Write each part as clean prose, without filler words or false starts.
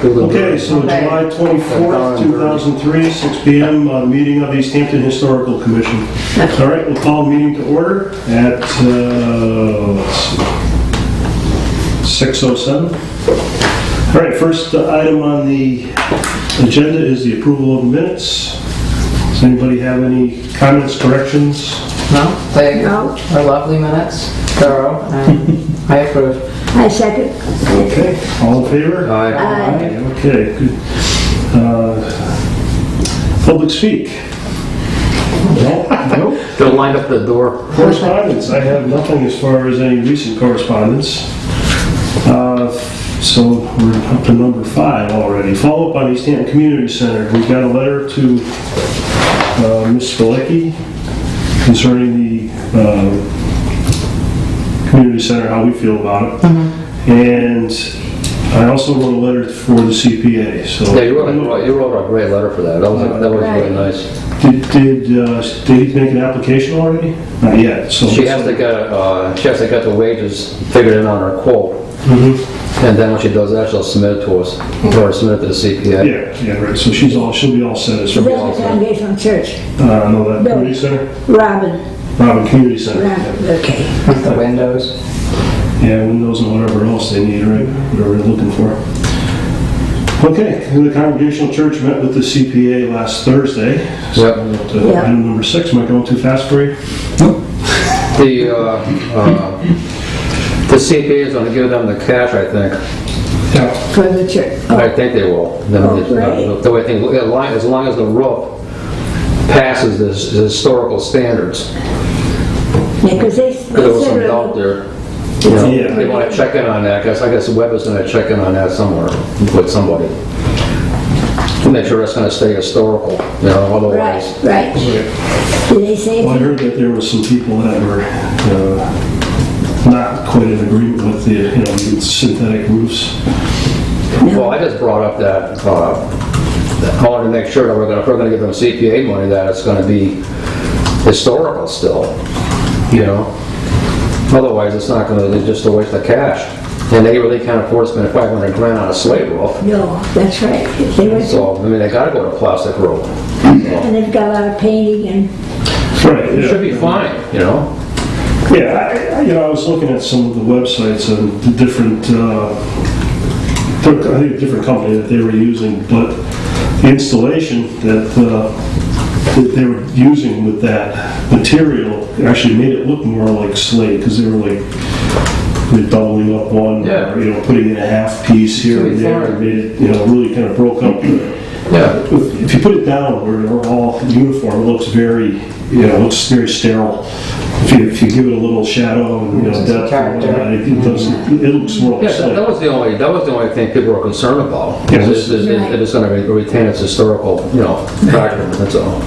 Okay, so July 24th, 2003, 6 p.m., meeting of the Easthampton Historical Commission. All right, we'll call the meeting to order at, let's see, 6:07. All right, first item on the agenda is the approval of minutes. Does anybody have any comments, corrections? No? They are lovely minutes, thorough, and I approve. I second. Okay, all in favor? Aye. Okay, good. Public speak. Nope. They'll line up the door. Correspondence, I have nothing as far as any recent correspondence. So we're up to number 5 already. Follow up on Easthampton Community Center. We got a letter to Ms. Spilecki concerning the community center, how we feel about it. And I also wrote a letter for the CPA. So Yeah, you wrote a great letter for that. That was really nice. Did he make an application already? Not yet. So She has to get the wages figured in on her quote, and then when she does that, she'll submit it to us, or submit it to the CPA. Yeah, right. So she'll be all set. That's the Congregational Church. No, that community center. Robin, Community Center. okay. With the windows. Yeah, windows and whatever else they need, right? Whatever they're looking for. Okay, the Congregational Church met with the CPA last Thursday. So item number 6, am I going too fast for you? The CPA is going to give them the cash, I think. Yeah. For the church. I think they will. Great. The way things, as long as the roof passes the historical standards. Yeah, because they There was some doubt there. You know, Yeah. They want to check in on that. I guess Webb is going to check in on that somewhere with somebody to make sure it's going to stay historical. You know, otherwise. Right. Did they say Well, I heard that there were some people that were not quite in agreement with the synthetic roofs. Well, I just brought up that I wanted to make sure that if we're going to give them CPA money, that it's going to be historical still. You know. Otherwise, it's not going to, it's just a waste of cash. And they really can't afford to spend $500,000 on a slate roof. No, that's right. They went So, I mean, they got to go to plastic roof. and they've got a lot of painting and Right. It should be fine, you know? Yeah, I was looking at some of the websites and the different, I think a different company that they were using, but the installation that they were using with that material actually made it look more like slate, because they were they're doubling up one, Yeah. or putting in a half piece here and there, and made it, really kind of broke up. Yeah. If you put it down where they're all uniform, it looks very, looks very sterile. If you give it a little shadow and depth, it looks more like Yeah, slate. that was the only thing people were concerned about. Yeah. Is it is going to retain its historical, factor, that's all.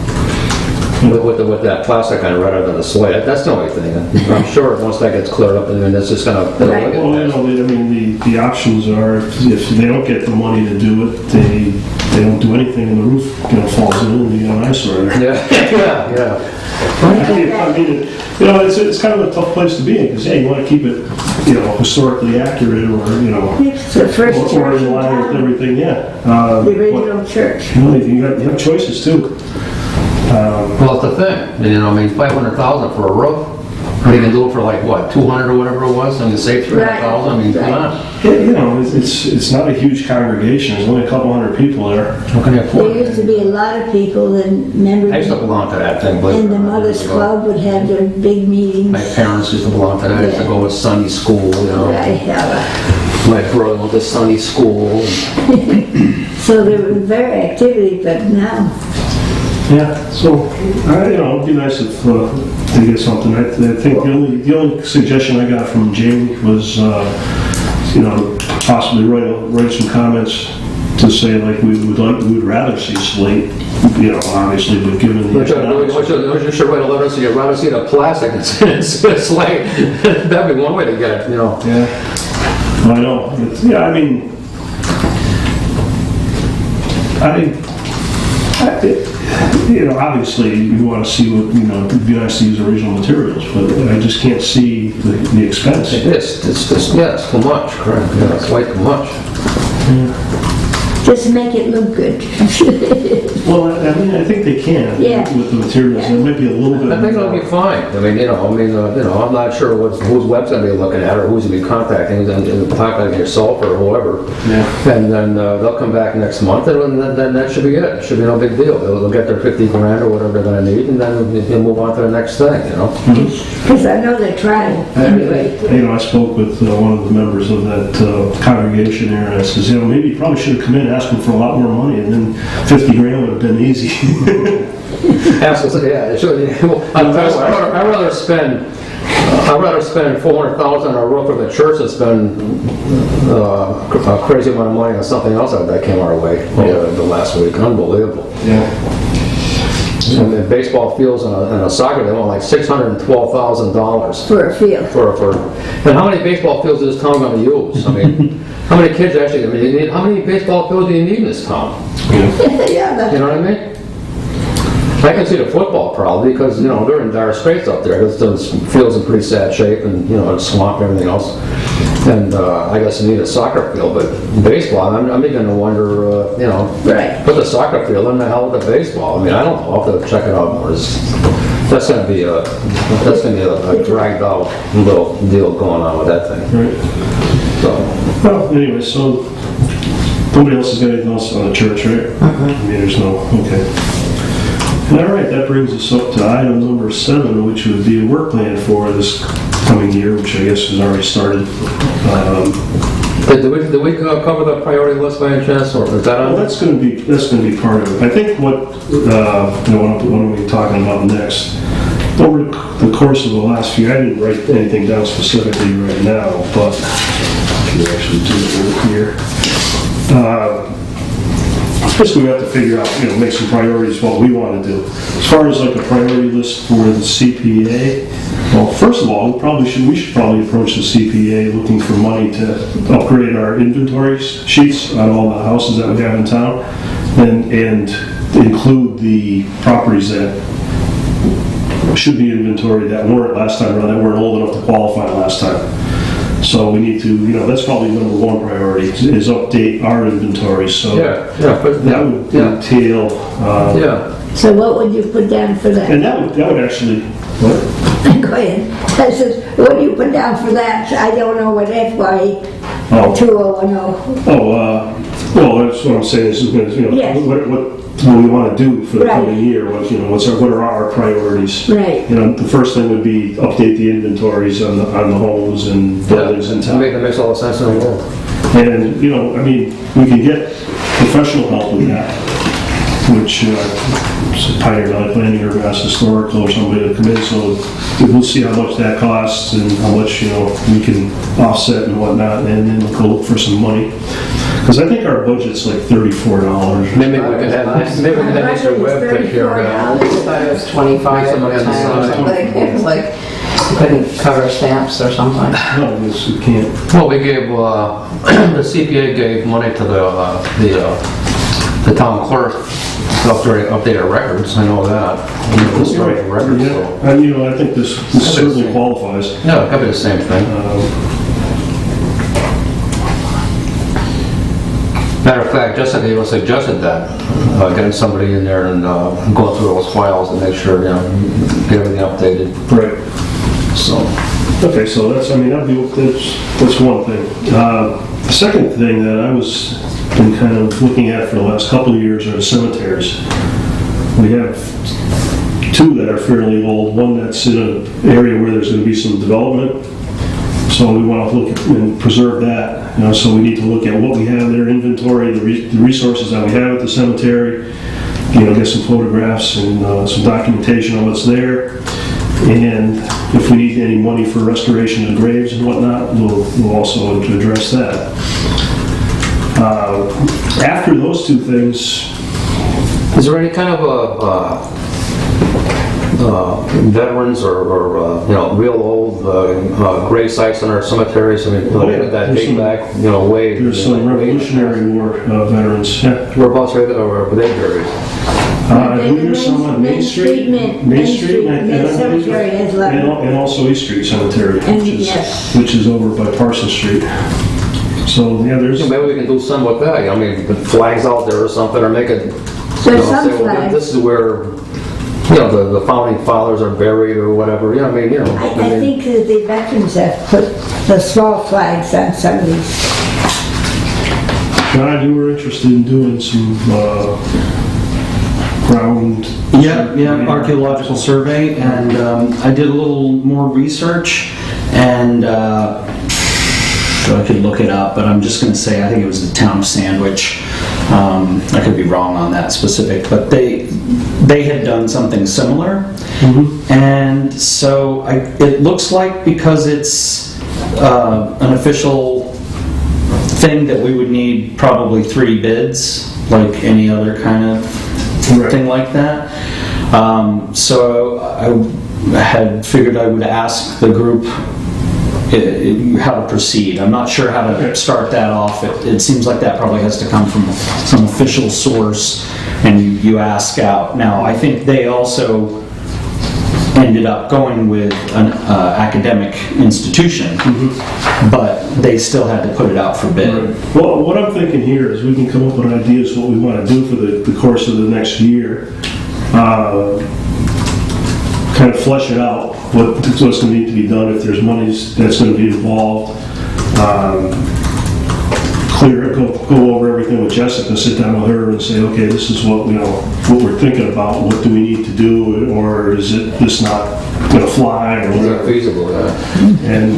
With that plastic on it rather than the slate. That's the only thing. I'm sure once that gets cleared up, it's just going to... Right. Well, the options are, if they don't get the money to do it, they don't do anything and the roof, falls in and you got an eyesore there. Yeah. I mean, it's kind of a tough place to be in, because, you want to keep it, historically accurate, or, it's the first or church in in line with town. everything, yeah. The original church. You have choices, too. Well, it's the thing. $500,000 for a roof. They can do it for like, what, 200 or whatever it was? I mean, save 300,000. I mean, come on. It's not a huge congregation. There's only a couple hundred people there. How can you afford There it? used to be a lot of people and members I used to belong to that thing, but... in the Mothers Club would have their big meetings. My parents used to belong to that. I used to go with Sunday school, Right, yeah. My brother went to Sunday school. So there was very activity, but now, Yeah, so, it'd be nice if they get something. I think the only suggestion I got from Jamie was, possibly write some comments to say, like, we would rather see slate, obviously, but given the... You should write a letter so you'd rather see the plastic instead of slate. That'd be one way to get it, Yeah. Well, I know. Obviously you want to see what, it'd be nice to use original materials, but I just can't see the expense. It's too much, correct. Yeah, it's way too much. Just make it look good. Well, I mean, I think they can Yeah. with the materials. It might be a little bit. I think it'll be fine. I mean, I'm not sure whose website they're looking at or who's going to be contacting, and contacting yourself or whoever. Yeah. And then they'll come back next month, and then that should be it. It should be no big deal. They'll get their 50 grand or whatever they're going to need, and then they'll move on to the next thing, you know? Because I know they're trying anyway. You know, I spoke with one of the members of that congregation there, and I says, you know, maybe you probably should have come in asking for a lot more money, and then 50 grand would have been easy. Absolutely, yeah. It should, I'd rather spend 400,000 on a roof of a church than spend a crazy amount of money on something else that came our way the last week. Unbelievable. Yeah. And the baseball fields and a soccer, they want like $612,000 For a field. and how many baseball fields is this town going to use? I mean, how many kids actually? I mean, how many baseball fields do you need in this town? Yeah, You know what I mean? I can see the football probably because, you know, they're in dire straits up there. The field's in pretty sad shape and, you know, it's swamp and everything else. And I guess you need a soccer field, but baseball, I'm beginning to wonder, you know, right. put the soccer field in the hell with the baseball. I mean, I don't know. I'll have to check it out more. That's going to be a dragged out little deal going on with that thing. Right. So, Well, anyway, so nobody else has got anything else on the church, right? I mean, there's no, okay. All right, that brings us up to item number 7, which would be a work plan for this coming year, which I guess has already started. did we cover the priority list by any chance, or is that on? Well, that's going to be part of it. I think what are we talking about next? Over the course of the last few, I didn't write anything down specifically right now, but I can actually do it here. First, we have to figure out, you know, make some priorities what we want to do. As far as like a priority list for the CPA, well, first of all, we should probably approach the CPA looking for money to upgrade our inventory sheets on all the houses that we have in town, and include the properties that should be inventory that weren't last time around, that weren't old enough to qualify last time. So we need to, you know, that's probably number 1 priority, is update our inventory. So But that would entail, So what would you put down for that? and that would actually, what? Go ahead. I said, what do you put down for that? I don't know what FY Oh, 2010. well, that's what I'm saying is, you know, Yes. what we want to do for the Right. coming year, what are our priorities? Right. You know, the first thing would be update the inventories on the homes and buildings in town. That makes all the sense in the world. And, you know, I mean, we can get professional help with that, which Pioneer Valley Planning or Mass Historical or somebody to come in, so we'll see how much that costs and how much, you know, we can offset and whatnot, and then we'll go look for some money. Because I think our budget's like $34. Maybe we can have Mr. Webb take care of that. I thought it was 25 or 10 or something. It was like, you couldn't cover stamps or something. No, I guess we can't. Well, we gave, the CPA gave money to the town clerk to update our records, I know that. Historical records, so. Yeah, and, you know, I think this certainly qualifies. Yeah, it could be the same thing. Matter of fact, Jessica even suggested that, getting somebody in there and going through those files and make sure, you know, get everything updated. Right. So, Okay, so that's one thing. The second thing that I was been kind of looking at for the last couple of years are the cemeteries. We have 2 that are fairly old, one that's in an area where there's going to be some development. So we want to look at and preserve that. You know, so we need to look at what we have there, inventory, the resources that we have at the cemetery. You know, get some photographs and some documentation on what's there. And if we need any money for restoration of graves and whatnot, we'll also address that. After those 2 things, is there any kind of veterans or you know, real old grave sites in our cemeteries? I mean, that date back, you know, way. there's some Revolutionary War veterans. Yeah. Whereabouts are they buried? I believe there's some on Main Street. Main Street Cemetery has a lot. And also East Street Cemetery, And yes. which is over by Parsons Street. So, yeah, there's, Maybe we can do some with that, I mean, put flags out there or something, or make it, There's some say, well, flags. this is where, the founding fathers are buried or whatever, I think that the veterans have put the small flags on some of these. God, you were interested in doing some, ground. Yeah, archaeological survey, and I did a little more research, and I could look it up, but I'm just going to say I think it was the town of Sandwich. I could be wrong on that specific, but they had done something similar, and so it looks like, because it's an official thing, that we would need probably 3 bids, like any other kind of thing like that. So I had figured I would ask the group how to proceed. I'm not sure how to start that off. It seems like that probably has to come from some official source, and you ask out. Now, I think they also ended up going with an academic institution, but they still had to put it out for bid. Right. Well, what I'm thinking here is we can come up with ideas what we want to do for the course of the next year. Kind of flesh it out, what's going to need to be done, if there's money that's going to be involved. Clear it, go over everything with Jessica, sit down with her and say, okay, this is what what we're thinking about, what do we need to do, or is it just not going to fly, or Is that whatever. feasible, And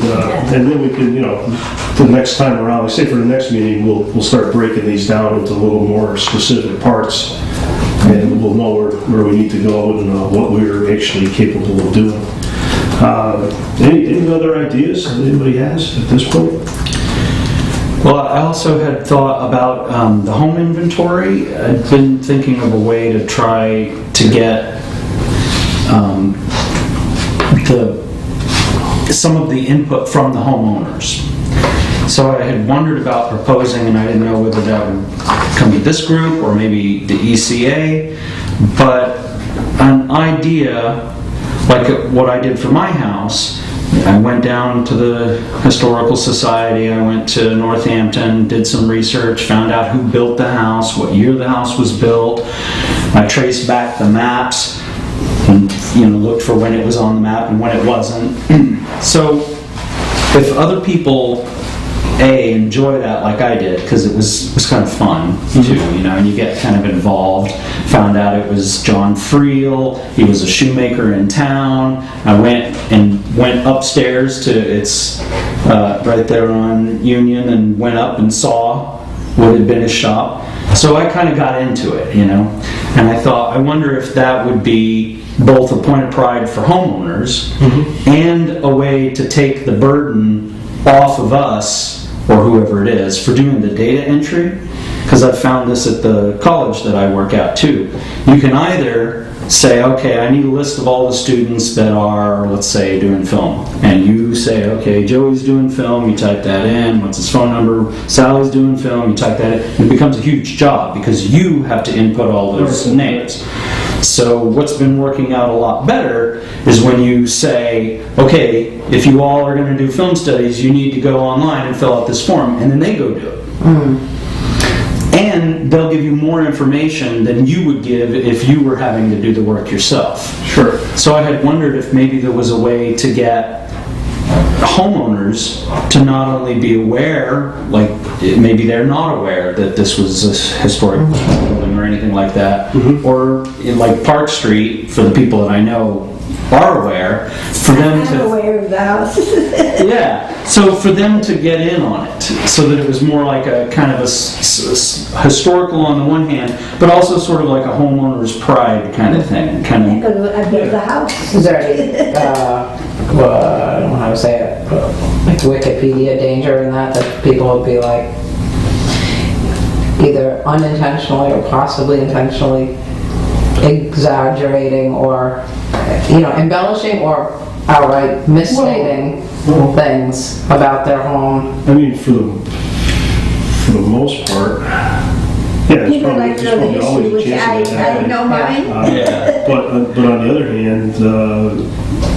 then we can, the next time around, we say for the next meeting, we'll start breaking these down into a little more specific parts, and we'll know where we need to go and what we're actually capable of doing. Any other ideas that anybody has at this point? Well, I also had thought about the home inventory. I'd been thinking of a way to try to get some of the input from the homeowners. So I had wondered about proposing, and I didn't know whether that would come to this group or maybe the ECA, but an idea like what I did for my house. I went down to the Historical Society, I went to Northampton, did some research, found out who built the house, what year the house was built. I traced back the maps and looked for when it was on the map and when it wasn't. So if other people enjoy that like I did, because it was kind of fun too, and you get kind of involved. Found out it was John Friel, he was a shoemaker in town. I went upstairs to it's right there on Union, and went up and saw what had been his shop. So I kind of got into it, and I thought, I wonder if that would be both a point of pride for homeowners and a way to take the burden off of us, or whoever it is, for doing the data entry. Because I've found this at the college that I work at too. You can either say, okay, I need a list of all the students that are, let's say, doing film. And you say, okay, Joey's doing film, you type that in, what's his phone number, Sally's doing film, you type that in. And it becomes a huge job because you have to input all those names. So what's been working out a lot better is when you say, okay, if you all are going to do film studies, you need to go online and fill out this form, and then they go do it. And they'll give you more information than you would give if you were having to do the work yourself. Sure. So I had wondered if maybe there was a way to get homeowners to not only be aware, like maybe they're not aware that this was a historic building or anything like that, or in like Park Street, for the people that I know are aware, for them I'm to... aware of the house. Yeah, so for them to get in on it, so that it was more like a kind of a historical on the one hand, but also sort of like a homeowner's pride kind of thing. I built the house. Is there any, I don't know how to say it, but like Wikipedia danger in that people would be like, either unintentionally or possibly intentionally exaggerating or, embellishing or outright misstating things about their home? I mean, for the most part, Yeah, there's People probably, like to there's know the probably always history, a which chance of that I happening. know mine. Yeah. But on the other hand,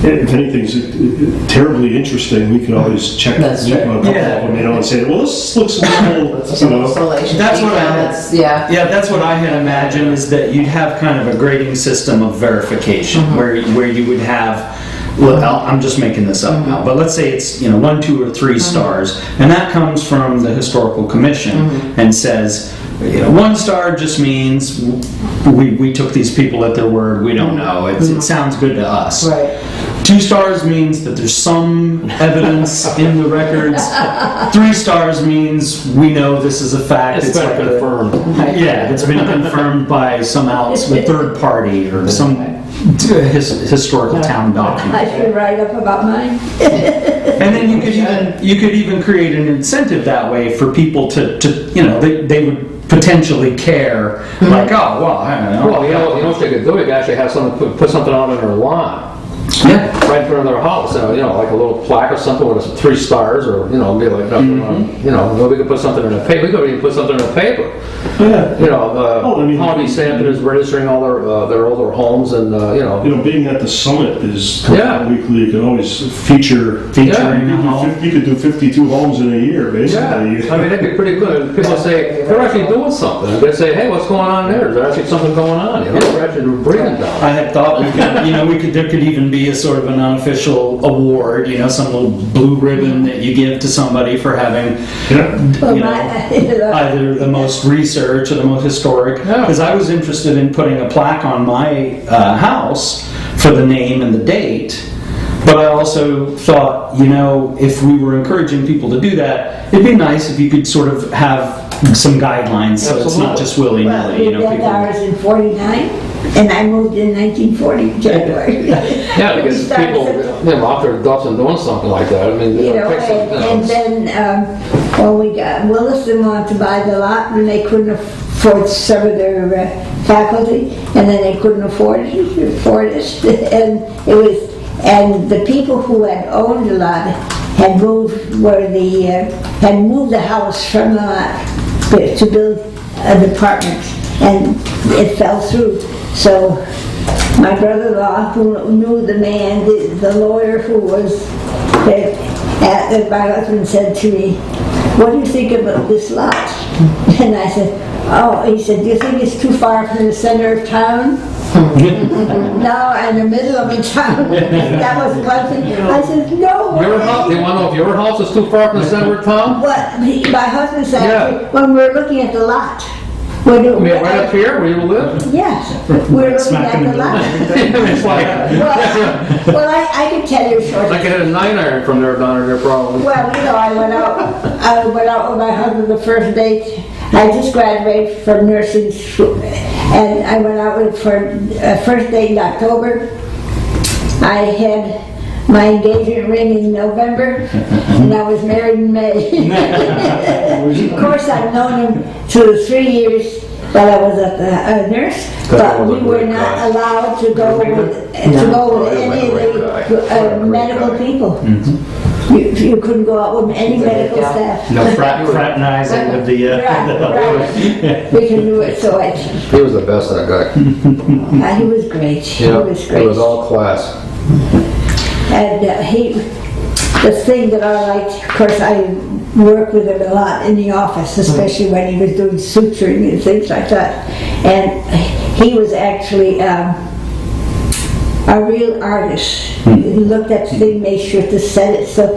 if anything's terribly interesting, we could always check a That's true. couple of them, and say, well, this looks a little, Some installation. That's what I had. That's- Yeah. Yeah, that's what I had imagined, is that you'd have kind of a grading system of verification, where you would have, well, I'm just making this up now, but let's say it's, 1, 2, or 3 stars, and that comes from the historical commission and says, 1 star just means we took these people at their word, we don't know, it sounds good to us. Right. 2 stars means that there's some evidence in the records. 3 stars means we know this is a fact. It's been like confirmed. Yeah, it's been confirmed by some third party or some historical town document. I should write up about mine. And then you could even create an incentive that way for people to they would potentially care, like, oh, well, I don't know. Well, you know what they could do? You could actually have someone put something out on their lawn. Yeah. Right in front of their house, like a little plaque or something with 3 stars, or be like, we could put something in the paper. We could even put something in the paper. Yeah. How Easthampton is registering all their older homes, and being that the summit is Yeah. weekly, you can always featuring a home. You could do 52 homes in a year, basically. yeah. I mean, that'd be pretty good. People say they're actually doing something. They say, hey, what's going on there? Is there actually something going on? They're actually breathing down. I had thought there could even be a sort of an unofficial award, some little blue ribbon that you give to somebody for having, either the most research or the most historic. Yeah. Because I was interested in putting a plaque on my house for the name and the date. But I also thought, if we were encouraging people to do that, it'd be nice if you could sort of have some guilines, so it's not just willy-nilly. Well, we did People. ours in 49, and I moved in 1940, January. Yeah, because We started people, after adopting doing something like that, I mean, and then when Williston wanted to buy the lot, and they couldn't afford some of their faculty, and then they couldn't afford it, and the people who had owned the lot had moved had moved the house from the lot to build an apartment, and it fell through. So my brother-in-law, who knew the man, the lawyer who was there, my husband said to me, "What do you think about this lot?" And I said, "Oh," he said, "do you think it's too far from the center of town?" No, in the middle of the town. That was one thing. I said, "No way." They want to know if your house is too far from the center of town? What my husband said Yeah. when we were looking at the lot. I mean, right up here where you live? Yes, we were looking Smack in at the the lot. It's like, Well, I can tell you short. I could hit a 9-iron from there down there probably. Well, I went out with my husband the first date. I just graduated from nursing school, and I went out with for first date in October. I had my engagement ring in November, and I was married in May. Of course, I've known him through the 3 years while I was a nurse, but we were not allowed to go with any of the medical people. You couldn't go out with any medical staff. No fraternizing with the... Right. We can do it, so He was the best, that guy. he was great. He Yeah, was it great. was all class. And the thing that I liked, of course, I worked with him a lot in the office, especially when he was doing suturing and things like that. And he was actually a real artist. He looked at the thing, made sure to set it so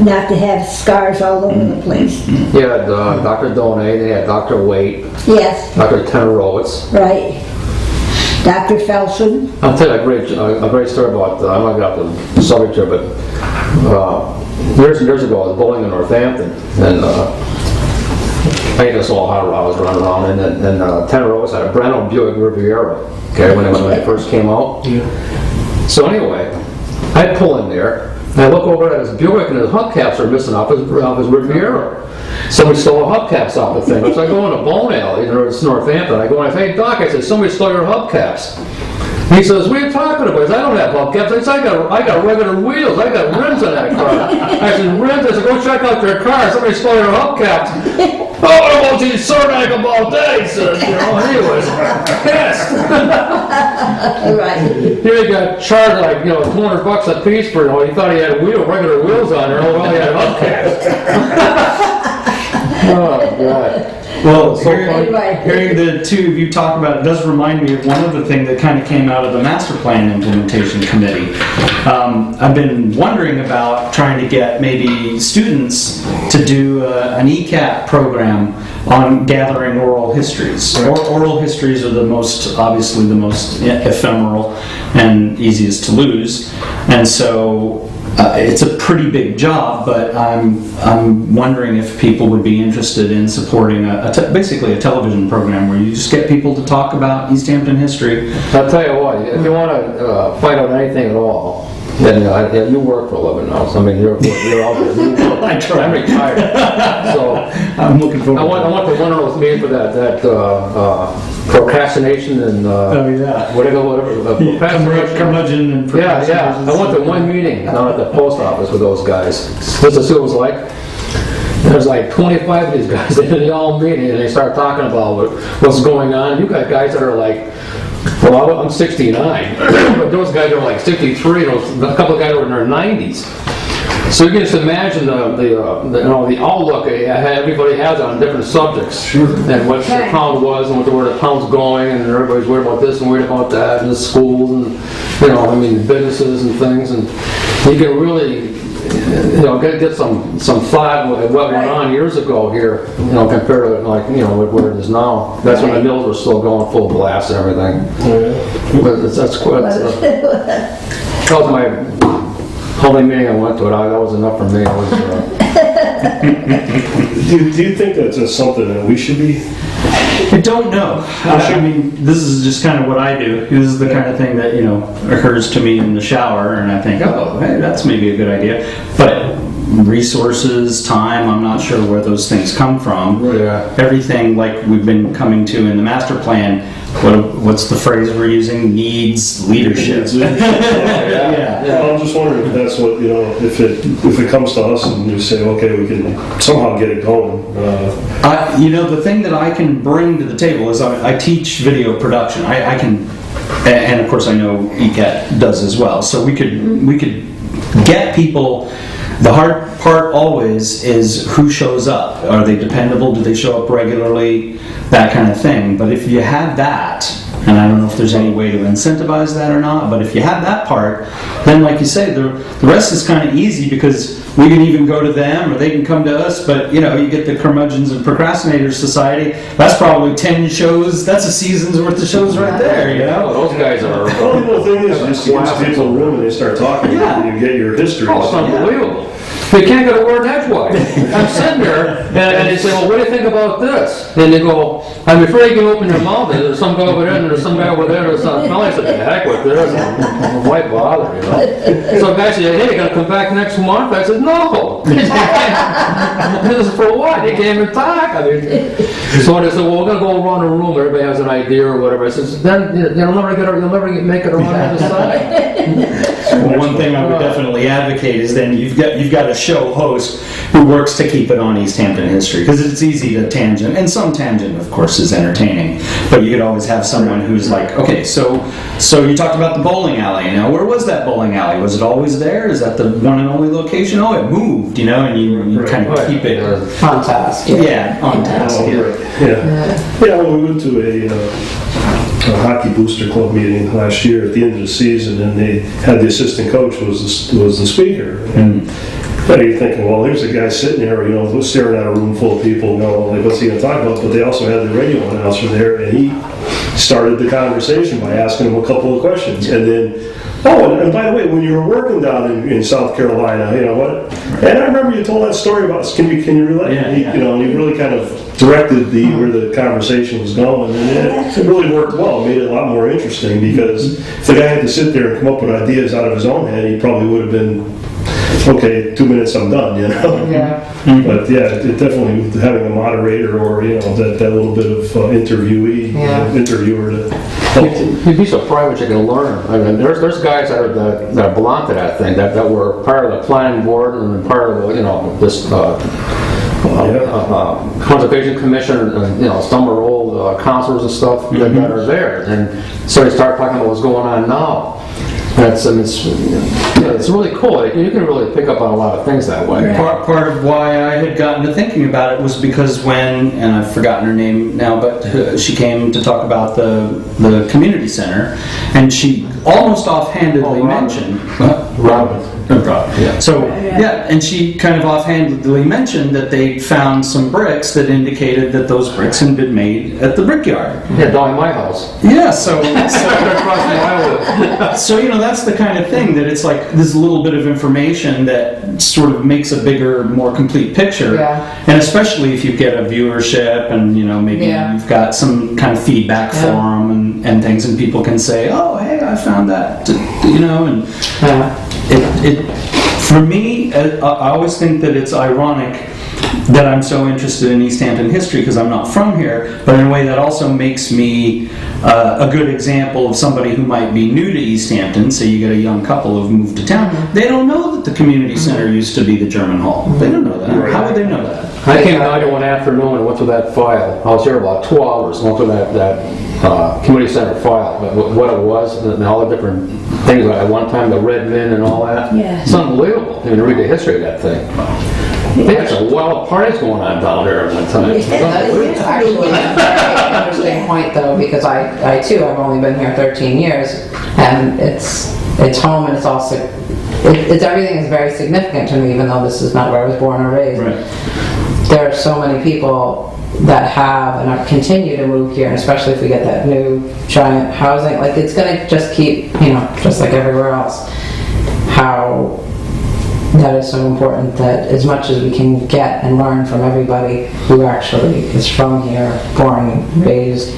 not to have scars all over the place. He had Dr. Donay, they had Dr. Waite, Yes, Dr. Tenerowitz. right. Dr. Felson. I'll tell you a great story about, I'm not going to get the subject here, but years and years ago I was bowling in Northampton, and I think that's all how I was running around, and then Tenerowitz had a brand new Buick Riviera, okay, when it first came out. Yeah. So anyway, I pull in there, and I look over at his Buick, and his hubcaps are missing off his Riviera. Somebody stole the hubcaps off the thing. So I go in a bone alley, it's Northampton. I go and I say, "Hey, Doc," I said, "somebody stole your hubcaps." And he says, "What are you talking about?" I said, "I don't have hubcaps." I said, I got regular wheels. I got rims on that car. I said, "Rims?" I said, "Go check out your car. Somebody stole your hubcaps." oh, I want these Sarnak about that, he said, you know, and he was pissed. Right. Here he got charged like, you know, $200 a piece for, you know, he thought he had regular wheels on there, well, he had hubcaps. Oh, God. Well, So funny. hearing the two of you talk about it does remind me of one other thing that kind of came out of the master plan implementation committee. I've been wondering about trying to get maybe students to do an ECAT program on gathering oral histories. Oral histories are obviously the most ephemeral and easiest to lose, and so it's a pretty big job, but I'm wondering if people would be interested in supporting basically a television program where you just get people to talk about Easthampton history. I'll tell you what, if you want to find out anything at all, then you work for a living now, so I mean, you're out there. I try. I'm retired, so I'm looking forward I went to one of those meetings for that procrastination and whatever procrastination. Curmudgeon and Yeah. I went to one meeting down at the post office with those guys. Just to see what it was like. There's like 25 of these guys, and they all meeting, and they start talking about what's going on. You got guys that are like, well, I'm 69, but those guys are like 63. A couple of guys are in their 90s. So you can just imagine the outlook everybody has on different subjects, and what the town was, and where the town's going, and everybody's worried about this and worried about that, and the schools, and businesses and things, and you can really get some thought of what went on years ago here, compared to where it is now. That's when the mills were still going full blast and everything. But that was my only meeting I went to. That was enough for me. Do you think that's something that we should be? I don't know. I mean, this is just kind of what I do. This is the kind of thing that, occurs to me in the shower, and I think, oh, hey, that's maybe a good idea. But resources, time, I'm not sure where those things come from. Yeah. Everything like we've been coming to in the master plan, what's the phrase we're using? Needs leadership. Yeah. Well, I'm just wondering if that's what, if it comes to us and you say, okay, we can somehow get it going. The thing that I can bring to the table is I teach video production. I can, and of course I know ECAT does as well. So we could get people. The hard part always is who shows up. Are they dependable? Do they show up regularly? That kind of thing. But if you have that, and I don't know if there's any way to incentivize that or not, but if you have that part, then like you say, the rest is kind of easy because we can even go to them or they can come to us, but you get the Curmudgeons and Procrastinators Society, that's probably 10 shows, that's a season's worth of shows right there, Those guys are... Well, the thing is, just to get people in the room and they start talking, and you get your history. Oh, it's unbelievable. They can't get a word edgewise. I'm sitting there, and they say, well, what do you think about this? And they go, I'm afraid you can open your mouth, and there's some guy over there, and there's some guy over there, there's some fella. I said, the heck with this, why bother, So guys said, hey, you gotta come back next month? I said, no. This is for what? They can't even talk. So they said, well, we're gonna go around the room, everybody has an idea or whatever. I said, then you'll never make it around the other side. Well, one thing I would definitely advocate is then you've got a show host who works to keep it on Easthampton history, because it's easy to tangent, and some tangent, of course, is entertaining. But you could always have someone who's like, okay, so you talked about the bowling alley. Now, where was that bowling alley? Was it always there? Is that the one and only location? Oh, it moved, and you kind of keep it on task. Yeah, on task. Yeah, when we went to a hockey booster club meeting last year at the end of the season, and they had the assistant coach was the speaker, and you're thinking, well, here's a guy sitting there, staring at a room full of people, what's he going to talk about? But they also had the radio announcer there, and he started the conversation by asking him a couple of questions, and then. Oh, and by the way, when you were working down in South Carolina, what? And I remember you told that story about. Can you relate? Yeah. And you really kind of directed where the conversation was going, and it really worked well. It made it a lot more interesting because if the guy had to sit there and come up with ideas out of his own head, he probably would have been. Okay, 2 minutes, I'm done, Yeah. But it definitely having a moderator or that little bit of interviewer to help. You'd be surprised what you can learn. I mean, there's guys that belong to that thing that were part of the planning board and part of this Conservation Commission, some are old counselors and stuff that are there. And so they start talking about what's going on now. It's really cool. You can really pick up on a lot of things that way. Part of why I had gotten to thinking about it was because and I've forgotten her name now, but she came to talk about the community center, and she almost offhandedly mentioned Robin. Yeah. So and she kind of offhandedly mentioned that they found some bricks that indicated that those bricks had been made at the brickyard. Yeah, down in my house. Yeah, so that's the kind of thing that it's like this little bit of information that sort of makes a bigger, more complete picture. Yeah. And especially if you get a viewership and maybe you've got some kind of feedback forum and things, and people can say, oh, hey, I found that, and for me, I always think that it's ironic that I'm so interested in Easthampton history because I'm not from here, but in a way that also makes me a good example of somebody who might be new to Easthampton. Say you get a young couple who've moved to town, they don't know that the community center used to be the German Hall. They don't know that. Right. How would they know that? I came down one afternoon and went through that file. I was here about 2 hours, went through that community center file, what it was, and all the different things. At one time, the Red Min and all that. Yeah. It's unbelievable. To read the history of that thing. They had some wild parties going on down there at one time. It's That unbelievable. is actually a very interesting point, though, because I too have only been here 13 years, and it's home, and it's also everything is very significant to me, even though this is not where I was born or raised. Right. There are so many people that have and are continue to move here, and especially if we get that new giant housing, like it's going to just keep, just like everywhere else, how that is so important that as much as we can get and learn from everybody who actually is from here, born and raised.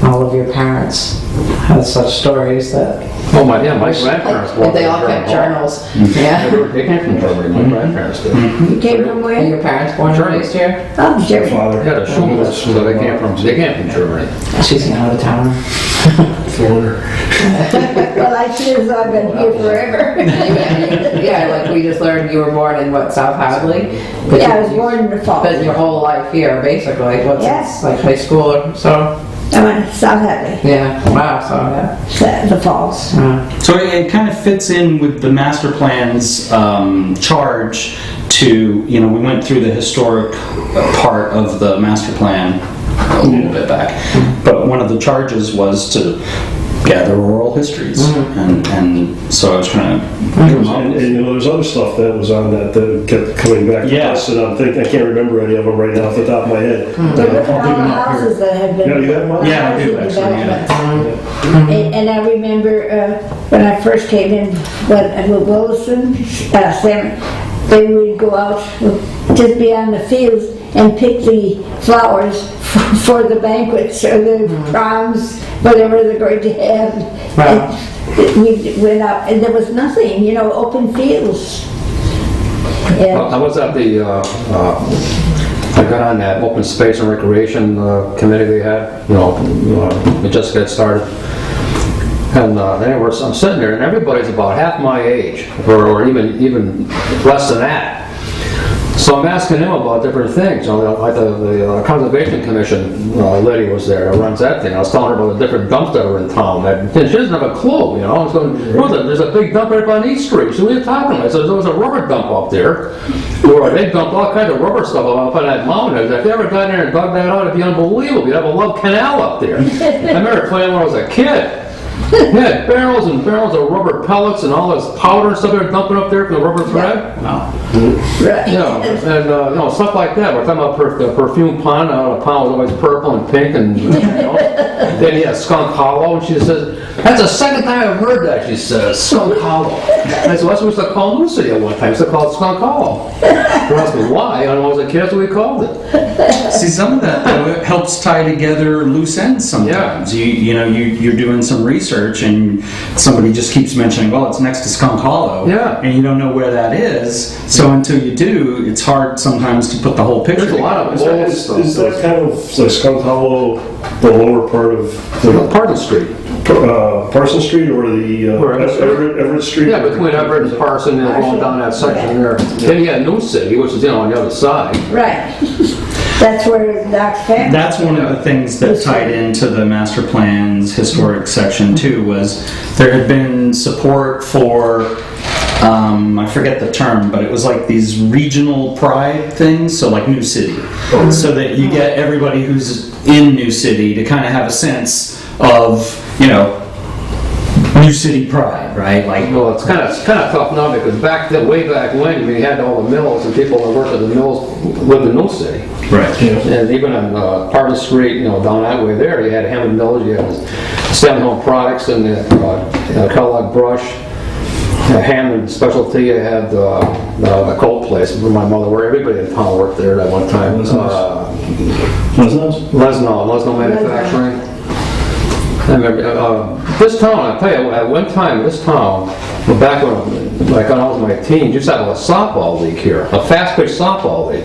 All of your parents have such stories that... Oh, my grandparents Like, they all kept journals. Yeah. They came from Germany, my grandparents did. You came from Are where? your parents born and raised here? Oh, sure. Father. Yeah, the Schultz, so they came from Germany. She's an out-of-towner. Well, I feel as though I've been here forever. Yeah, like we just learned you were born in South Hadley? But Yeah, I was born in the fall. But your whole life here, basically, Yes. like high school or so? I went to South Hadley, Yeah, wow, so yeah. the falls. So it kind of fits in with the master plan's charge to, we went through the historic part of the master plan a little bit back, but one of the charges was to gather oral histories, and so I was trying to come up And with- there's other stuff that was on that kept coming back to Yeah. us, and I'm thinking, I can't remember any of them right now off the top of my head. Look at all the houses that have been. Yeah, you have one? Yeah, I do, housing actually, yeah. developments. And I remember when I first came in, with Wilson, Sam, they would go out, just be on the fields and pick the flowers for the banquets or the proms, whatever they're going to have. Wow. And we went out, and there was nothing, open fields. Yeah. I was at I got on that open space and recreation committee they had, it just got started. And I'm sitting there, and everybody's about half my age, or even less than that. So I'm asking him about different things. Like the Conservation Commission lady was there that runs that thing. I was telling her about the different dumps that are in town. And she doesn't have a clue, I was going, there's a big dump right up on East Street. So what are you talking about? I said, there was a rubber dump up there. Where they dumped all kinds of rubber stuff up on that mountain. If you ever got in there and dug that out, it'd be unbelievable. You'd have a love canal up there. I remember playing when I was a kid. Yeah, barrels and barrels of rubber pellets and all this powder and stuff they're dumping up there from the rubber thread. Wow. Right. And stuff like that. We're talking about the perfume pond. The pond was always purple and pink, and then he had Skunk Hollow, and she says, "That's the second time I've heard that." She says, "Skunk Hollow." I said, "That's what we used to call New City at one time. We used to call it Skunk Hollow." She asked me why. When I was a kid, that's what we called it. See, some of that though, it helps tie together loose ends sometimes. You're doing some research and somebody just keeps mentioning, well, it's next to Skunk Hollow. Yeah. And you don't know where that is. So until you do, it's hard sometimes to put the whole picture There's a lot of old stuff. Is that kind of like Skunk Hollow, the lower part of the Pardon Street. Parsons Street or the Everett Street? Yeah, between Everett and Parson, and going down that section there. Then you had New City, which is, on the other side. Right. That's where Doc's family. That's one of the things that tied into the master plan's historic section too, was there had been support for, I forget the term, but it was like these regional pride things, so like New City. So that you get everybody who's in New City to kind of have a sense of, New City pride, right? Like, Well, it's kind of tough now because way back when, we had all the mills and people that worked at the mills lived in New City. right. And even on Pardon Street, down that way there, you had Hammond Mills, you had Stem Home Products and Kellogg Brush, Hammond Specialty, you had the coal place where my mother worked. Everybody in town worked there at one time. Lesno Manufacturing. I remember, this town, I tell you, at one time, this town, back when I was in my teens, used to have a softball league here, a fast-pitch softball league.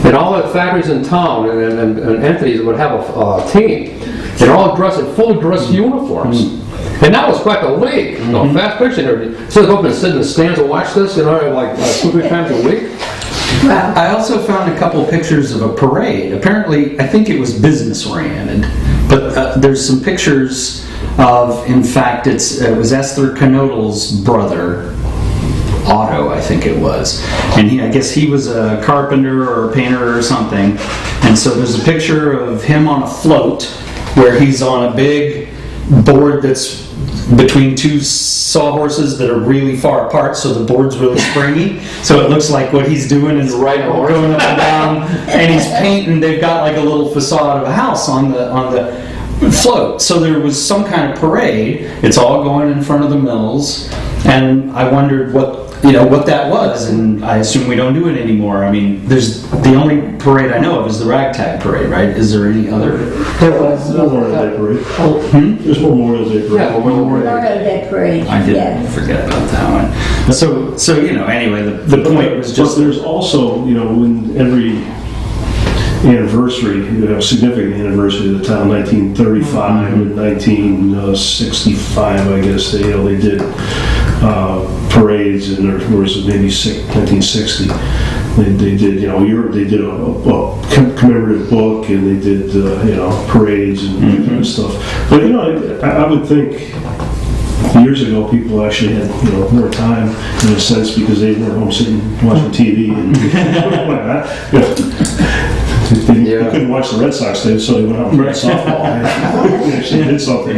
And all the factories in town and entities would have a team. They're all dressed in full dress uniforms. And that was quite the league. Fast pitching. So they'd go up and sit in the stands and watch this, like 2-3 times a week. Wow. I also found a couple of pictures of a parade. Apparently, I think it was business-oriented, but there's some pictures of, in fact, it was Esther Knodl's brother, Otto, I think it was. And I guess he was a carpenter or a painter or something. And so there's a picture of him on a float where he's on a big board that's between two sawhorses that are really far apart, so the board's really springy. So it looks like what he's doing is Right on. going up and down, and he's painting. They've got like a little facade of a house on the float. So there was some kind of parade. It's all going in front of the mills, and I wondered what that was, and I assume we don't do it anymore. I mean, the only parade I know of is the ragtag parade, right? Is there any other? There was. Memorial Day parade. There's Memorial Day parade. Yeah, Memorial Day parade. I didn't forget about that one. So anyway, the point was just But there's also, in every anniversary, significant anniversary of the town, 1935 and 1965, I guess, they did parades, and there was maybe 1960. They did, they did a commemorative book, and they did, parades and that kind of stuff. But, I would think years ago people actually had, more time in a sense because they weren't home sitting watching TV and like that. They couldn't watch the Red Sox, so they went out and played softball. They actually did something.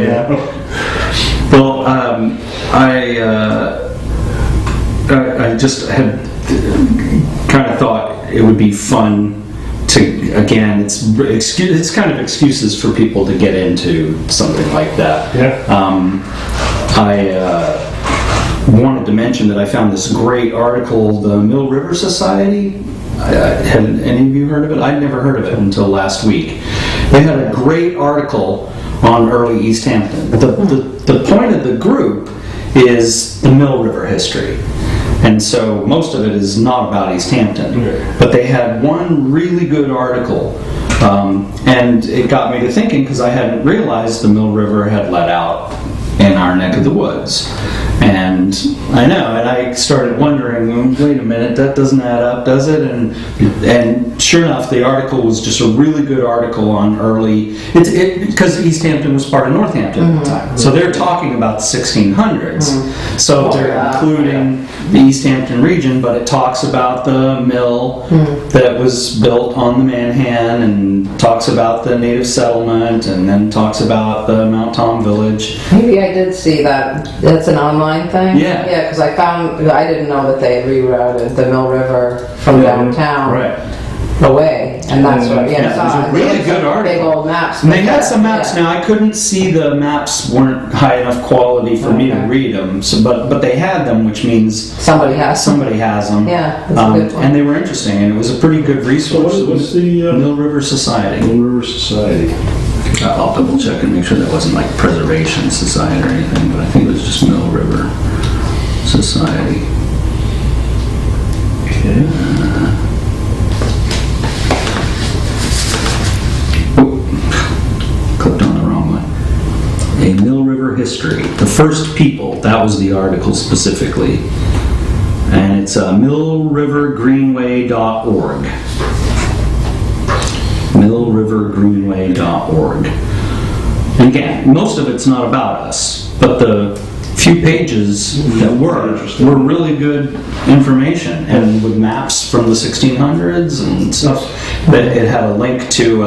Well, I just had kind of thought it would be fun to, again, it's kind of excuses for people to get into something like that. Yeah. I wanted to mention that I found this great article, the Mill River Society. Had any of you heard of it? I'd never heard of it until last week. They had a great article on early Easthampton. The point of the group is the Mill River history. And so most of it is not about Easthampton. But they had one really good article. And it got me to thinking, because I hadn't realized the Mill River had let out in our neck of the woods. And I know, and I started wondering, wait a minute, that doesn't add up, does it? And sure enough, the article was just a really good article on early, because Easthampton was part of Northampton at the time. So they're talking about the 1600s. So they're including the Easthampton region, but it talks about the mill that was built on the Manhan, and talks about the native settlement, and then talks about the Mount Tom village. Maybe I did see that. That's an online thing? Yeah. Yeah, because I didn't know that they had rerouted the Mill River from downtown Right. away. And that's what, Yeah, it was a really good article. Big old maps. And they had some Yeah. maps. Now I couldn't see the maps weren't high enough quality for me to Okay. read them. So, but they had them, which means Somebody has. somebody has them. Yeah, that's a good one. And they were interesting, and it was a pretty good So resource. what's the Mill River Society. Mill River Society? I'll double check and make sure that wasn't like Preservation Society or anything, but I think it was just Mill River Society. Okay. Clicked on the wrong one. A Mill River History. The First People, that was the article specifically. And it's millrivergreenway.org. millrivergreenway.org. And again, most of it's not about us, but the few pages that were really good information, and with maps from the 1600s and stuff. It had a link to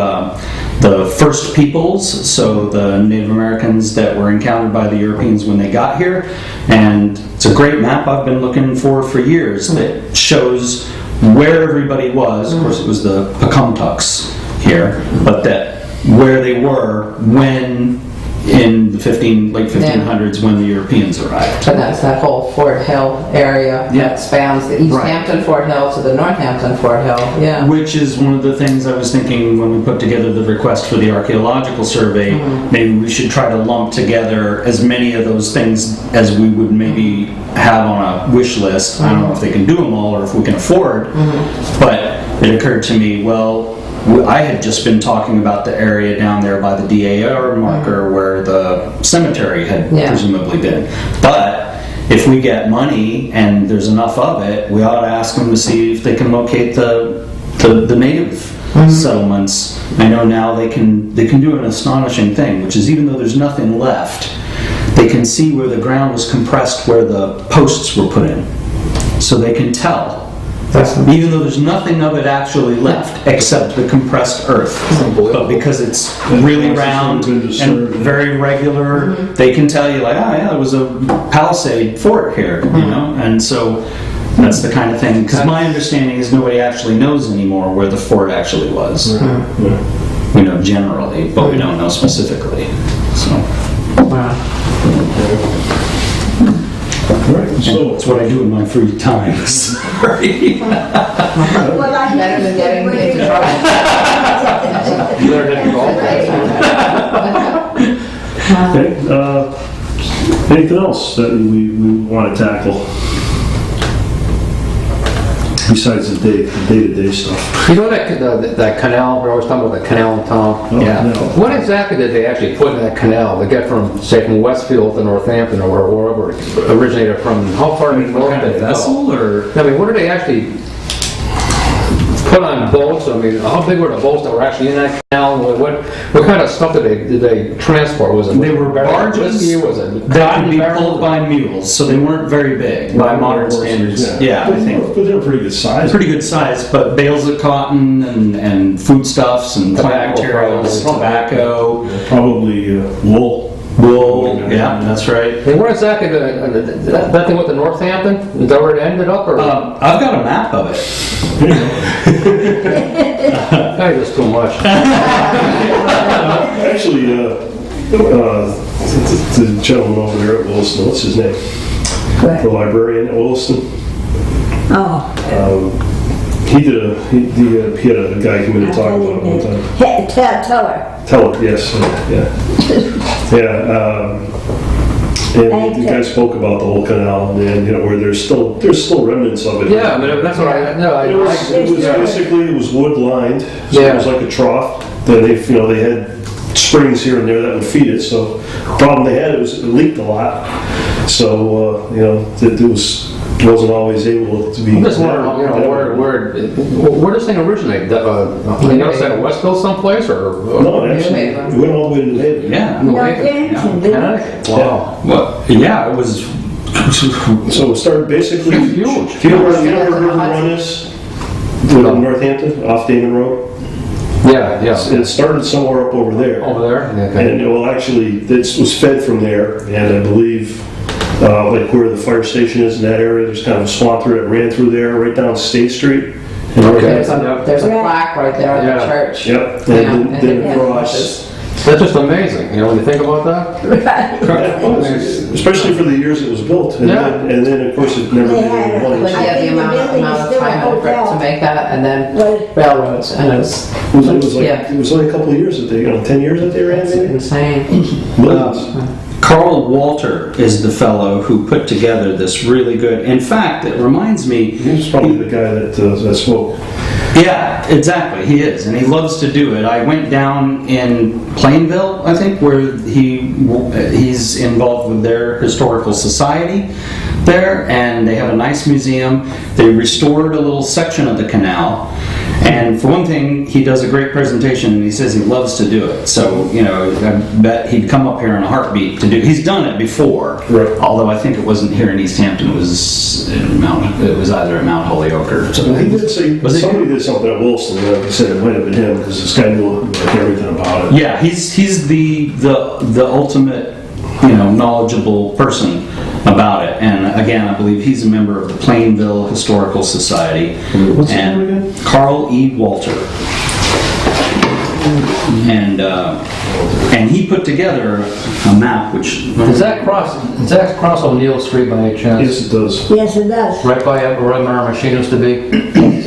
the first peoples, so the Native Americans that were encountered by the Europeans when they got here, and it's a great map I've been looking for years that shows where everybody was. Of course, it was the Pecumtucks here, but that where they were when in the late 1500s when the Europeans arrived. And that's that whole Fort Hill area Yeah. that spans the Easthampton Fort Hill to the Northampton Fort Hill, yeah. Which is one of the things I was thinking when we put together the request for the archaeological survey. Maybe we should try to lump together as many of those things as we would maybe have on a wish list. I don't know if they can do them all or if we can afford, but it occurred to me, well, I had just been talking about the area down there by the DAR marker where the cemetery had presumably been. But if we get money and there's enough of it, we ought to ask them to see if they can locate the native settlements. I know now they can do an astonishing thing, which is even though there's nothing left, they can see where the ground was compressed where the posts were put in. So they can tell. Even though there's nothing of it actually left except the compressed earth. But because it's really round and very regular, they can tell you like, oh yeah, there was a palisade fort here, you know? And so that's the kind of thing, because my understanding is nobody actually knows anymore where the fort actually was. We know generally, but we don't know specifically. So. Wow. Right, so That's what I do in my free time. Sorry. Well, I Better than getting into trouble. You learned it in golf. okay, anything else that we want to tackle besides the day-to-day stuff? You know that canal, we're always talking about the canal in town? Oh, no. What exactly did they actually put in that canal to get from, say, from Westfield to Northampton or wherever it originated from? How far north Kind did of it go? vessel or? I mean, what did they actually put on boats? I mean, how big were the boats that were actually in that canal? What kind of stuff did they transport? Was it They were barges whiskey? Was it that could be cotton pulled barrels? by mules, so they weren't very big by modern standards. Yeah, I think But they're pretty good size. pretty good size, but bales of cotton and foodstuffs and plant materials, Tobacco, tobacco, Probably wool. wool. Yeah, that's right. Hey, where exactly that thing with the Northampton? Is that where it ended up? Or I've got a map of it. that is too much. Actually, the gentleman over there at Williston, what's his name? The librarian at Williston. Oh. He had a guy come in and talk about it one time. Tell her. Tell it, yes, yeah. And the guy spoke about the whole canal, and where there's still remnants of it. Yeah, I mean, that's what I know. It was basically it was wood lined, so it was like a trough. Then they had springs here and there that would feed it. So the problem they had it leaked a lot. So it wasn't always able to be. I'm just wondering, where does this thing originate? The other side of Westville someplace, or? No, actually, it went all the way to New Haven. Yeah. Northampton, didn't it? Wow. Well, yeah, it was. So it started basically. It's huge. Do you know where River Run is? In Northampton, off Damon Road. Yeah. It started somewhere up over there. Over there? Okay. And actually, this was fed from there, and I believe, like where the fire station is in that area, there's kind of a swamp through that ran through there, right down State Street, There's a plaque right there at the Yeah. church. Yep, Yeah, and and then then across. That's just amazing, you know, when you think about that. Right. It was, especially for the years it was built. Yeah. And then, of course, it never They did had any a- money. But I yeah, the think the amount building is of still a time and effort hotel. to make that, and then Right. railroads, and it was It was only a couple of years that they, 10 years that they ran, maybe? insane. Millions. Carl Walter is the fellow who put together this really good. In fact, it reminds me. He was probably the guy that spoke. Yeah, exactly. He is, and he loves to do it. I went down in Plainville, I think, where he's involved with their historical society there, and they have a nice museum. They restored a little section of the canal, and for one thing, he does a great presentation, and he says he loves to do it. So, I bet he'd come up here in a heartbeat to do. He's done it before, Right. although I think it wasn't here in Easthampton. It was either at Mount Holyoke or something. He did say, Was it- somebody did something at Wilson, and like I said, it might have been him, because this guy knew like everything about it. Yeah, he's the ultimate, knowledgeable person about it. And again, I believe he's a member of the Plainville Historical Society. What's his And name again? Carl E. Walter. And he put together a map which Does that cross O'Neill Street by any chance? Yes, it does. Yes, it does. Right by where our machine used to be?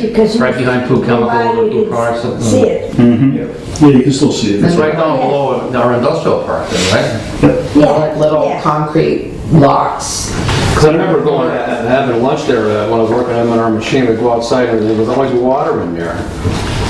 Because Right behind Food Chemical, nobody or Food could Products. See it. Yeah, you can still see it. It's right down below our industrial park then, right? Yeah. Like little yeah. concrete blocks. Because I remember going and having lunch there when I was working on our machine. We'd go outside and there was always water in there.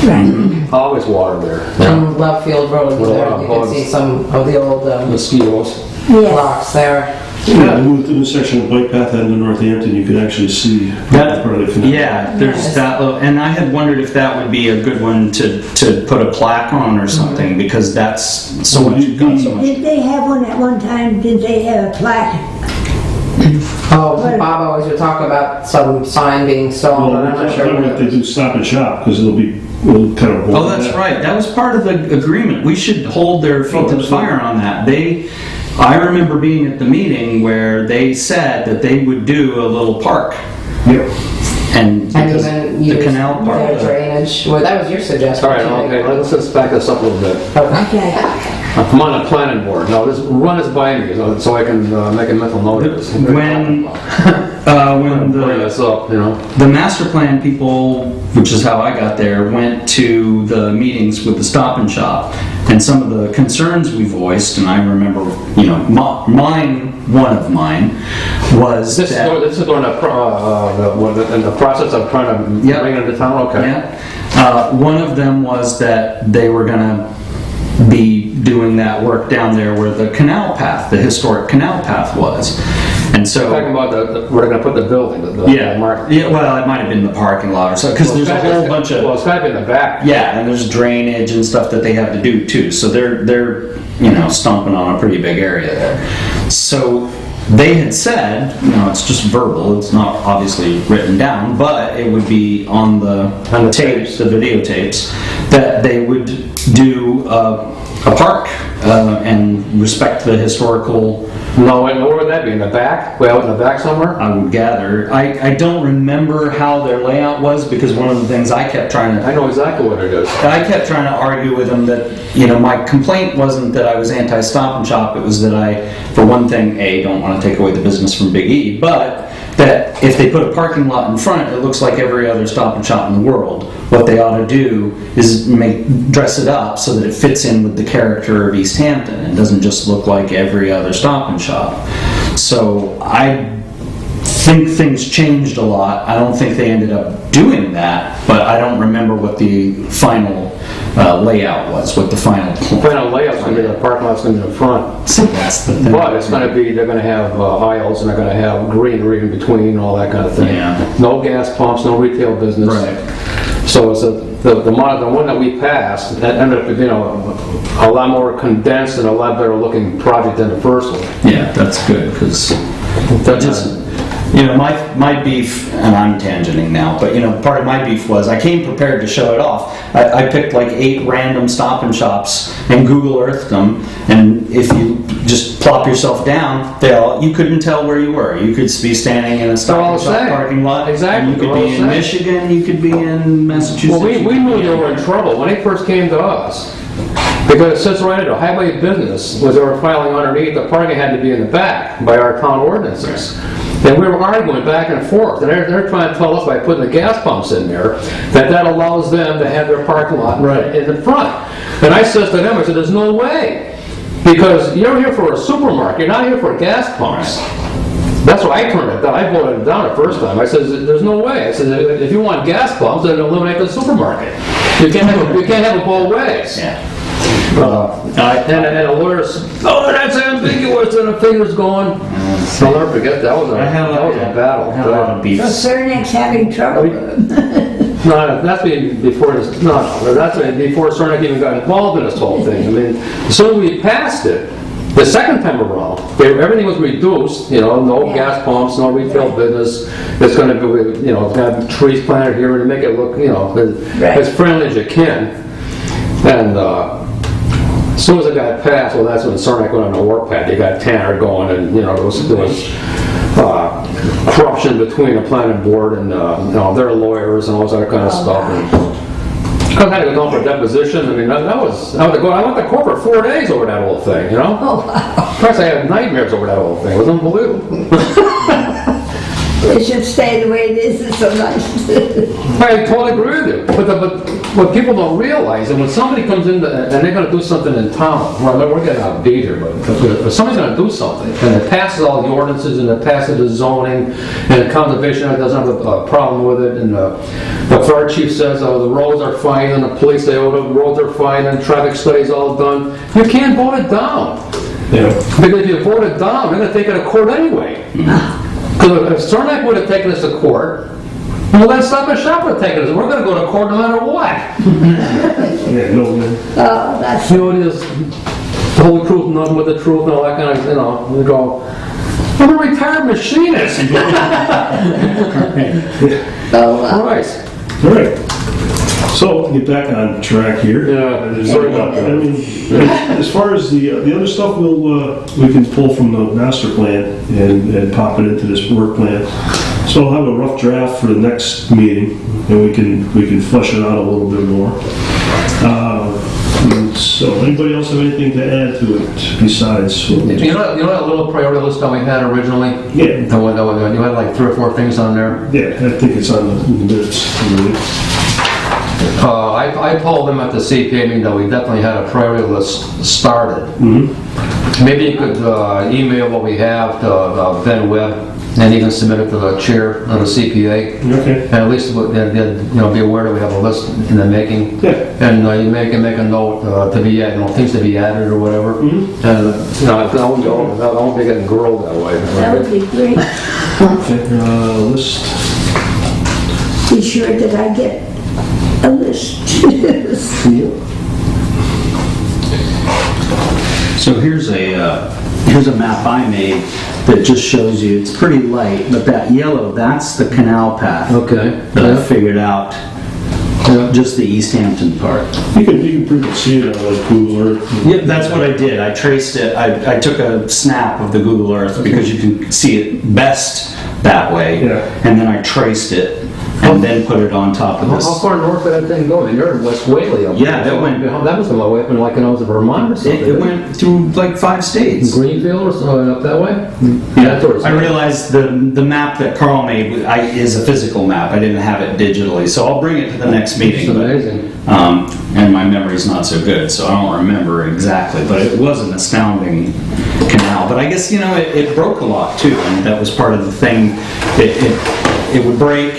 Right. Always water there. On Love Field Road, With a there lot of you can bugs. see some of the old Mosquitoes. Yes. blocks there. Yeah, the new section of bike path end in Northampton, you can actually see That- part of the canal. yeah, there's that little, and I had wondered if that would be a good one to put a plaque on or something, because that's so much, got so much. Did they have one at one time? Did they have a plaque? Oh, Bob always would talk about some sign being stolen, Well, but I'm not sure. they're what they it do stop and shop, because it'll kind of. Oh, that's right. That was part of the agreement. We should hold their feet to the fire on that. I remember being at the meeting where they said that they would do a little park, Yep. and And because even the use canal part. their drainage, well, that was your suggestion. All right, too. okay, let's back this up a little bit. Okay. I'm on the planning board. Now, run this by me so I can make a mental note of this. When Bring this up, the master plan people, which is how I got there, went to the meetings with the Stop and Shop, and some of the concerns we voiced, and I remember, one of mine was This that. is during the process of trying to Yep. bring it into town, okay? Yeah. One of them was that they were going to be doing that work down there where the canal path, the historic canal path was. And so. Talking about where they're gonna put the building, Yeah, well, it might have been the parking lot or something, because there's a whole bunch Well, of, it's gotta be in the back. yeah, and there's drainage and stuff that they have to do too, so they're stomping on a pretty big area there. So they had said, it's just verbal, it's not obviously written down, but it would be on the tapes, the videotapes, that they would do a park and respect the historical. No, wait, where would that be? In the back? Way out in the back somewhere? I would gather. I don't remember how their layout was, because one of the things I kept trying to I know exactly what it is. to argue with them that, my complaint wasn't that I was anti-Stop and Shop, it was that I, for one thing, don't want to take away the business from Big E, but that if they put a parking lot in front, it looks like every other Stop and Shop in the world. What they ought to do is dress it up so that it fits in with the character of Easthampton and doesn't just look like every other Stop and Shop. So I think things changed a lot. I don't think they ended up doing that, but I don't remember what the final layout was, what the final The final layout's gonna be the parking lot's gonna be in the front. So that's the thing. But it's gonna be, they're gonna have aisles and they're gonna have greenery in between, all that kind of thing. Yeah. No gas pumps, no retail business. Right. So it's the one that we passed, that ended up being a lot more condensed and a lot better looking project than the first one. Yeah, that's good, because that just, you know, my beef, and I'm tangenting now, but you know, part of my beef was I came prepared to show it off. I picked like 8 random Stop and Shops and Google Earthed them, and if you just plop yourself down, you couldn't tell where you were. You could be standing in a Stop and Shop parking lot. Exactly. You could be in Michigan, you could be in Massachusetts. Well, we knew they were in trouble when they first came to us. Because it says right at the highway of business, was they were filing underneath, the parking had to be in the back by our town ordinances. And we were arguing back and forth, and they're trying to tell us by putting the gas pumps in there, that allows them to have their parking lot right in the front. And I says to them, I said, there's no way. Because you're here for a supermarket, you're not here for gas pumps. That's why I turned it down. I voted it down the first time. I said, there's no way. I said, if you want gas pumps, then eliminate the supermarket. You can't have it both ways. Yeah. And the lawyers, oh, that's ambiguous, and the finger's going. I'll never forget, that was a battle. I had a lot of beef. So Cernak's having trouble. No, that's before this, that's before Cernak even got involved in this whole thing. I mean, as soon as we passed it, the second time around, everything was reduced, you know, no gas pumps, no retail business. It's going to be, you know, have trees planted here and make it look, you know, as friendly as you can. And as soon as it got passed, well, that's when Cernak went on the warpath. They got Tanner going, and you know, there was corruption between the planning board and you know, their lawyers and all that kind of stuff. And I had to go down for a deposition. I mean, I went to court for 4 days over that whole thing. You know. Oh, wow. Of course, I had nightmares over that whole thing. It was unbelievable. It should stay the way it is, it's so nice. I totally agree with you. But what people don't realize, and when somebody comes in and they're going to do something in town, well, we're getting outbeat here, but if somebody's going to do something, and it passes all the ordinances, and it passes the zoning, and the conservation doesn't have a problem with it, and the fire chief says, oh, the roads are fine, and the police say, oh, the roads are fine, and traffic study's all done, you can't vote it down. Yeah. Because if you vote it down, they're going to take it to court anyway. Because if Cernak would have taken us to court, well, then Stop and Shop would have taken us. We're going to go to court no matter what. Yeah, no, man. Oh, that's, You know, it is the whole truth, nothing but the truth, and all that kind of, you know, we go, I'm a retired machinist. oh, wow. Right. All right. So, get back on track here. Yeah, sorry about that. I mean, as far as the other stuff, we can pull from the master plan and pop it into this work plan. So I'll have a rough draft for the next meeting, and we can flesh it out a little bit more. So, anybody else have anything to add to it besides? You know that little priority list that we had originally? Yeah. You had like 3 or 4 things on there? Yeah, I think it's on the minutes. I told them at the CPA meeting that we definitely had a priority list started. Mm-hmm. Maybe you could email what we have to Ben Webb and even submit it to the chair of the CPA. Okay. And at least be aware that we have a list in the making. Yeah. And you make a note to be added, things to be added or whatever. Mm-hmm. And I won't be getting grilled that way. That would be great. Okay, list. Be sure that I get a list. So here's a map I made that just shows you, it's pretty light, but that yellow, that's the canal path. Okay. That I figured out, just the Easthampton part. You can pretty much see it on like Google Earth. Yep, that's what I did. I traced it. I took a snap of the Google Earth because you can see it best that way. Yeah. And then I traced it and then put it on top of this. How far north did that thing go? You're in West Whaley. Yeah, that went- That was the way up in like when I was in Vermont or something. It went through like 5 states. Greenfield or something up that way? Yeah, towards I realized the map that Carl made is a physical map. I didn't have it digitally, so I'll bring it to the next meeting. It's but, amazing. and my memory's not so good, so I don't remember exactly. But it was an astounding canal. But I guess it broke a lot too, and that was part of the thing. It would break,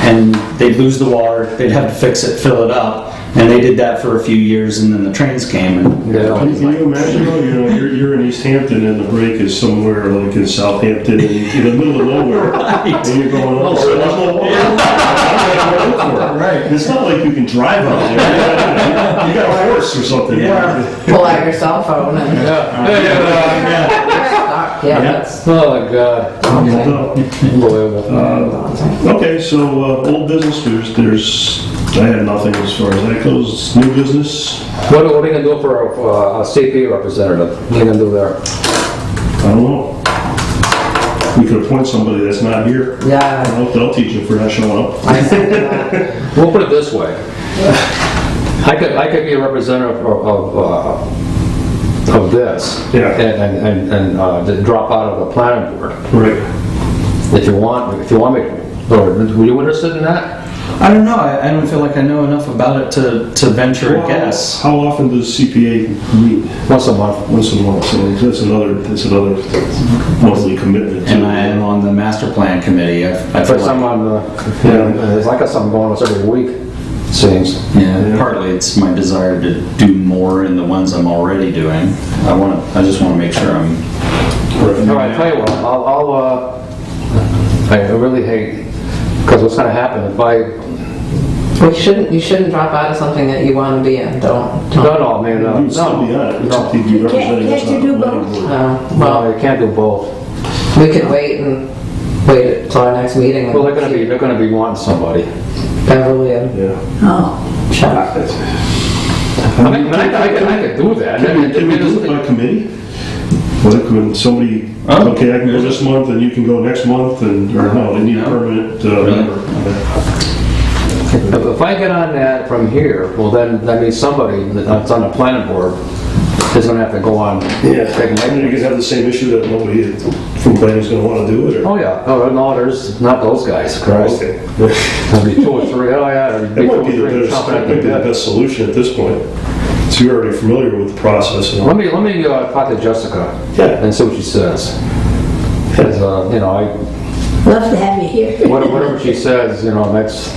and they'd lose the water. They'd have to fix it, fill it up. And they did that for a few years, and then the trains came. And Can you imagine though, you're in Easthampton and the break is somewhere like in Southampton in the middle of nowhere. Right. And you're going, oh, so there's no water. Right. And it's not like you can drive out there. You got a horse or something. Yeah. Pull out your cell phone and. Yeah. Yeah, that's. Oh, God. Unbelievable. Okay, so, old business, I had nothing as far as that goes. New business, What are we gonna do for a CP representative? What are you gonna do there? I don't know. We could appoint somebody that's not here. Yeah, They'll teach you for not showing up. I said that. We'll put it this way. I could be a representative of this. Yeah. And to drop out of the planning board. Right. If you want me to. Or, were you interested in that? I don't know, I don't feel like I know enough about it to venture a guess. How often does CPA meet? Once a month. Once a month, so that's another monthly commitment. And I am on the master plan committee. I feel For like, someone, there's like something going on every week, it seems. yeah, partly it's my desire to do more in the ones I'm already doing. I just want to make sure I'm. All right, tell you what, I really hate, because what's gonna happen if Well, you shouldn't drop out of something that you want to be in. Don't. no, man, no. You'd still be on it, except you'd be representing us Can't you on do the planning both? board. Well, No, you can't do both. we could wait until our next meeting. Well, they're gonna be wanting somebody. Beverly and Yeah. Oh, Chuck. I could do that. Can we do it by committee? Like when somebody, Oh. okay, I can go this month and you can go next month, and, or no, they need a permanent member. If I get on that from here, well, then that means somebody that's on the planning board is gonna have to go on. Yeah, and you can have the same issue that nobody from planning is gonna wanna do it, or? Oh, yeah. No, there's not those guys, Christ. Okay. There'll be 2 or 3. Oh, yeah, there'll be It 2 or might be 3 the chomping at the bit. best solution at this point. So you're already familiar with the process and all. Let me talk to Jessica Yeah. and see what she says. 'Cause, love to have you here. whatever she says, that's,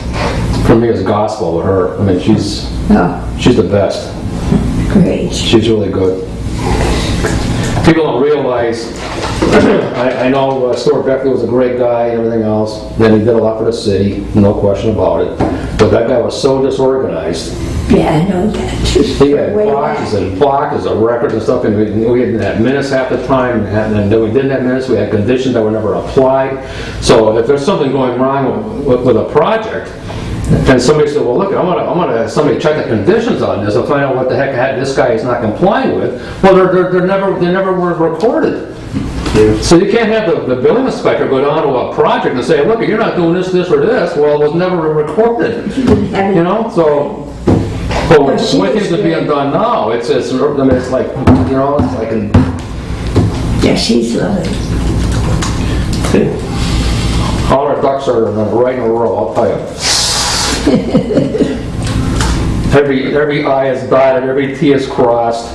for me, is gospel with her. I mean, she's Oh, the best. great. She's really good. People don't realize, I know Stuart Beckley was a great guy and everything else, then he did a lot for the city, no question about it. But that guy was so disorganized. Yeah, I know that. He had Way back. boxes of records and stuff, and we had minutes half the time, and then we didn't have minutes, we had conditions that were never applied. So if there's something going wrong with a project, and somebody said, well, look, I'm gonna have somebody check the conditions on this and find out what the heck this guy is not complying with, well, they never were recorded. So you can't have the building inspector go down to a project and say, look, you're not doing this, or this, well, it was never recorded. So, but Well, the she way was things are being good. done now, it's like, it's like, Yeah, she's lovely. all our ducks are right in a row, I'll tell you. Every I is dotted, every T is crossed.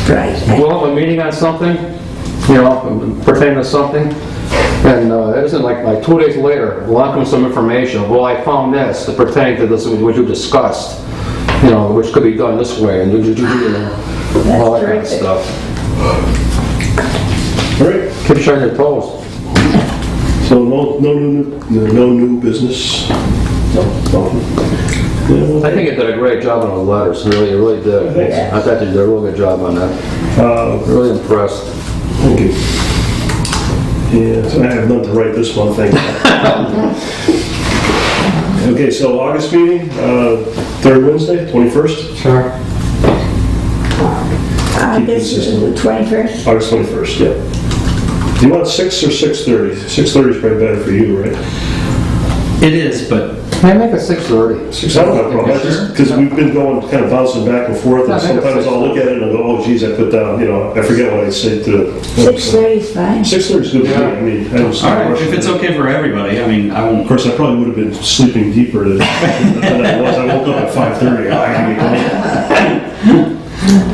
Right. We'll have a meeting on something, pertaining to something, and it isn't like 2 days later, we'll have some information. Well, I found this pertaining to this, which you discussed, which could be done this way, and all that kind of terrific. stuff. All right, Keep showing your toes. so no new business? I think you did a great job on the letters, really, you really did. Thanks. I thought you did a really good job on that. Really impressed. Thank you. Yeah, so I have nothing to write this one, thank you. Okay, so August meeting, third Wednesday, 21st? Sure. This is the 21st. August 21st, yeah. Do you want 6 or 6:30? 6:30 is probably better for you, right? It is, but Can I make it 6:30? 6, I don't have a problem, because we've been going, kind of bouncing back and forth, Yeah, and I think sometimes it's I'll look at it and I'll go, oh geez, I put down, I forget what I said to. 6:30 is fine. 6:30 is good for me, I mean, I don't see all a right, rush. if it's okay for everybody, I mean, I Of won't. course, I probably would have been sleeping deeper than I was. I woke up at 5:30. I can be going.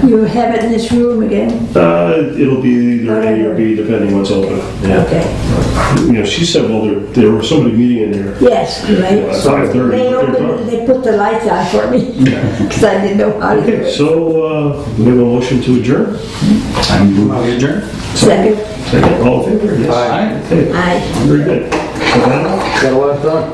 You have it in this room again? It'll be either A or B, depending what's open. Yeah. Okay. She said, well, there was somebody meeting in there Yes, at right. 5:30. They opened, they put the lights on for me, because I didn't know how to do Okay, it. so we have a motion to adjourn. I'm moving adjourn. Second, Second, all in favor? Yes. Aye. Okay, aye. very good. Savannah? Got a lot done.